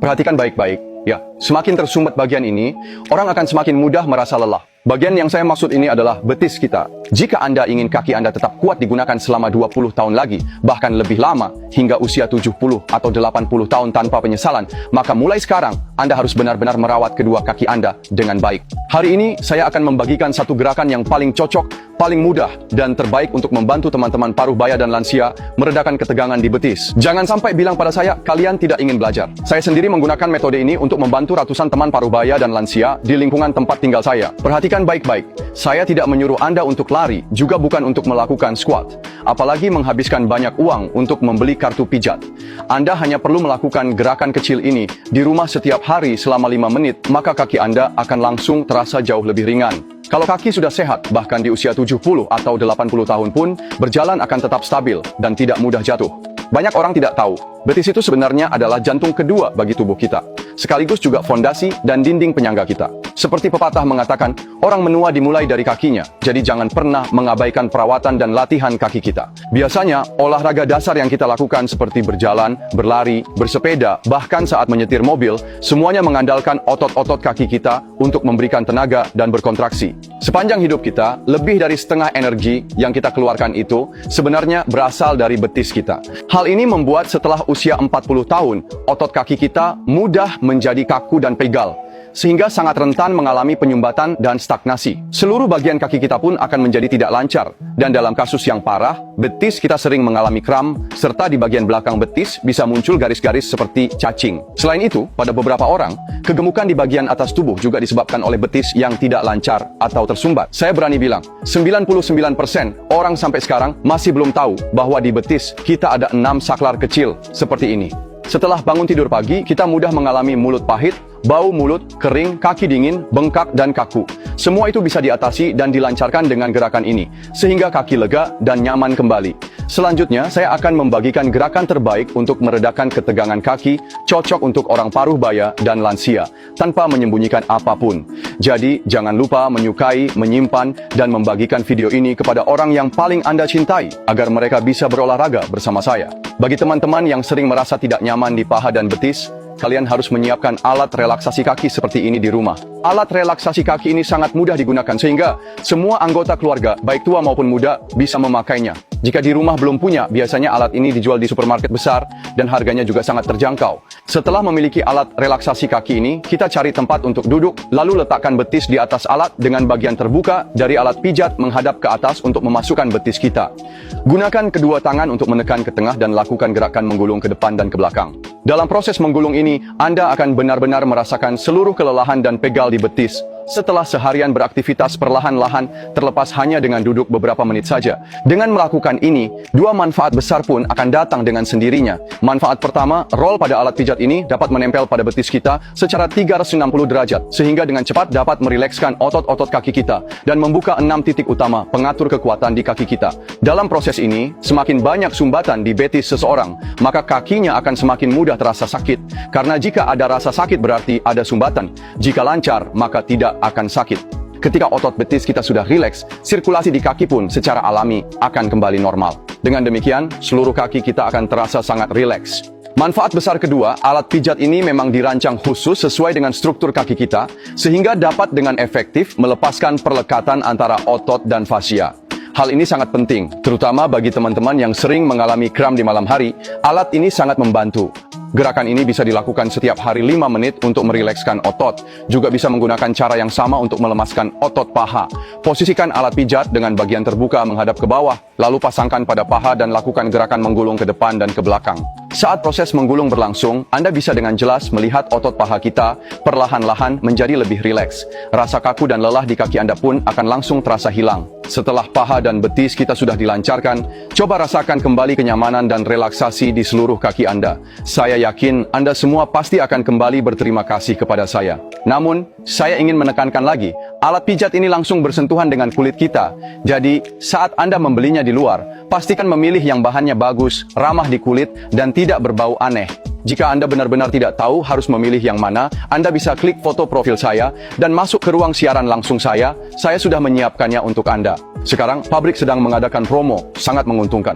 Perhatikan baik-baik. Ya, semakin tersumbat bagian ini, orang akan semakin mudah merasa lelah. Bagian yang saya maksud ini adalah betis kita. Jika Anda ingin kaki Anda tetap kuat digunakan selama 20 tahun lagi, bahkan lebih lama, hingga usia 70 atau 80 tahun tanpa penyesalan, maka mulai sekarang, Anda harus benar-benar merawat kedua kaki Anda dengan baik. Hari ini, saya akan membagikan satu gerakan yang paling cocok, paling mudah, dan terbaik untuk membantu teman-teman paruh baya dan lansia meredakan ketegangan di betis. Jangan sampai bilang pada saya, kalian tidak ingin belajar. Saya sendiri menggunakan metode ini untuk membantu ratusan teman paruh baya dan lansia di lingkungan tempat tinggal saya. Perhatikan baik-baik. Saya tidak menyuruh Anda untuk lari, juga bukan untuk melakukan squat. Apalagi menghabiskan banyak uang untuk membeli kartu pijat. Anda hanya perlu melakukan gerakan kecil ini di rumah setiap hari selama 5 menit, maka kaki Anda akan langsung terasa jauh lebih ringan. Kalau kaki sudah sehat, bahkan di usia 70 atau 80 tahun pun, berjalan akan tetap stabil dan tidak mudah jatuh. Banyak orang tidak tahu, betis itu sebenarnya adalah jantung kedua bagi tubuh kita, sekaligus juga fondasi dan dinding penyangga kita. Seperti pepatah mengatakan, orang menua dimulai dari kakinya, jadi jangan pernah mengabaikan perawatan dan latihan kaki kita. Biasanya, olahraga dasar yang kita lakukan seperti berjalan, berlari, bersepeda, bahkan saat menyetir mobil, semuanya mengandalkan otot-otot kaki kita untuk memberikan tenaga dan berkontraksi. Sepanjang hidup kita, lebih dari setengah energi yang kita keluarkan itu sebenarnya berasal dari betis kita. Hal ini membuat setelah usia 40 tahun, otot kaki kita mudah menjadi kaku dan pegal, sehingga sangat rentan mengalami penyumbatan dan stagnasi. Seluruh bagian kaki kita pun akan menjadi tidak lancar, dan dalam kasus yang parah, betis kita sering mengalami kram, serta di bagian belakang betis bisa muncul garis-garis seperti cacing. Selain itu, pada beberapa orang, kegemukan di bagian atas tubuh juga disebabkan oleh betis yang tidak lancar atau tersumbat. Saya berani bilang, 99% orang sampai sekarang masih belum tahu bahwa di betis kita ada 6 saklar kecil seperti ini. Setelah bangun tidur pagi, kita mudah mengalami mulut pahit, bau mulut, kering, kaki dingin, bengkak, dan kaku. Semua itu bisa diatasi dan dilancarkan dengan gerakan ini, sehingga kaki lega dan nyaman kembali. Selanjutnya, saya akan membagikan gerakan terbaik untuk meredakan ketegangan kaki, cocok untuk orang paruh baya dan lansia, tanpa menyembunyikan apapun. Jadi, jangan lupa menyukai, menyimpan, dan membagikan video ini kepada orang yang paling Anda cintai, agar mereka bisa berolahraga bersama saya. Bagi teman-teman yang sering merasa tidak nyaman di paha dan betis, kalian harus menyiapkan alat relaksasi kaki seperti ini di rumah. Alat relaksasi kaki ini sangat mudah digunakan sehingga semua anggota keluarga, baik tua maupun muda, bisa memakainya. Jika di rumah belum punya, biasanya alat ini dijual di supermarket besar dan harganya juga sangat terjangkau. Setelah memiliki alat relaksasi kaki ini, kita cari tempat untuk duduk, lalu letakkan betis di atas alat dengan bagian terbuka dari alat pijat menghadap ke atas untuk memasukkan betis kita. Gunakan kedua tangan untuk menekan ke tengah dan lakukan gerakan menggulung ke depan dan ke belakang. Dalam proses menggulung ini, Anda akan benar-benar merasakan seluruh kelelahan dan pegal di betis. Setelah seharian beraktivitas perlahan-lahan, terlepas hanya dengan duduk beberapa menit saja. Dengan melakukan ini, dua manfaat besar pun akan datang dengan sendirinya. Manfaat pertama, roll pada alat pijat ini dapat menempel pada betis kita secara 360 derajat, sehingga dengan cepat dapat merilekskan otot-otot kaki kita dan membuka 6 titik utama pengatur kekuatan di kaki kita. Dalam proses ini, semakin banyak sumbatan di betis seseorang, maka kakinya akan semakin mudah terasa sakit. Karena jika ada rasa sakit berarti ada sumbatan. Jika lancar, maka tidak akan sakit. Ketika otot betis kita sudah rileks, sirkulasi di kaki pun secara alami akan kembali normal. Dengan demikian, seluruh kaki kita akan terasa sangat rileks. Manfaat besar kedua, alat pijat ini memang dirancang khusus sesuai dengan struktur kaki kita, sehingga dapat dengan efektif melepaskan perlekatan antara otot dan fascia. Hal ini sangat penting, terutama bagi teman-teman yang sering mengalami kram di malam hari. Alat ini sangat membantu. Gerakan ini bisa dilakukan setiap hari 5 menit untuk merilekskan otot. Juga bisa menggunakan cara yang sama untuk melemaskan otot paha. Posisikan alat pijat dengan bagian terbuka menghadap ke bawah, lalu pasangkan pada paha dan lakukan gerakan menggulung ke depan dan ke belakang. Saat proses menggulung berlangsung, Anda bisa dengan jelas melihat otot paha kita perlahan-lahan menjadi lebih rileks. Rasa kaku dan lelah di kaki Anda pun akan langsung terasa hilang. Setelah paha dan betis kita sudah dilancarkan, coba rasakan kembali kenyamanan dan relaksasi di seluruh kaki Anda. Saya yakin Anda semua pasti akan kembali berterima kasih kepada saya. Namun, saya ingin menekankan lagi, alat pijat ini langsung bersentuhan dengan kulit kita. Jadi, saat Anda membelinya di luar, pastikan memilih yang bahannya bagus, ramah di kulit, dan tidak berbau aneh. Jika Anda benar-benar tidak tahu harus memilih yang mana, Anda bisa klik foto profil saya dan masuk ke ruang siaran langsung saya sudah menyiapkannya untuk Anda. Sekarang, pabrik sedang mengadakan promo, sangat menguntungkan.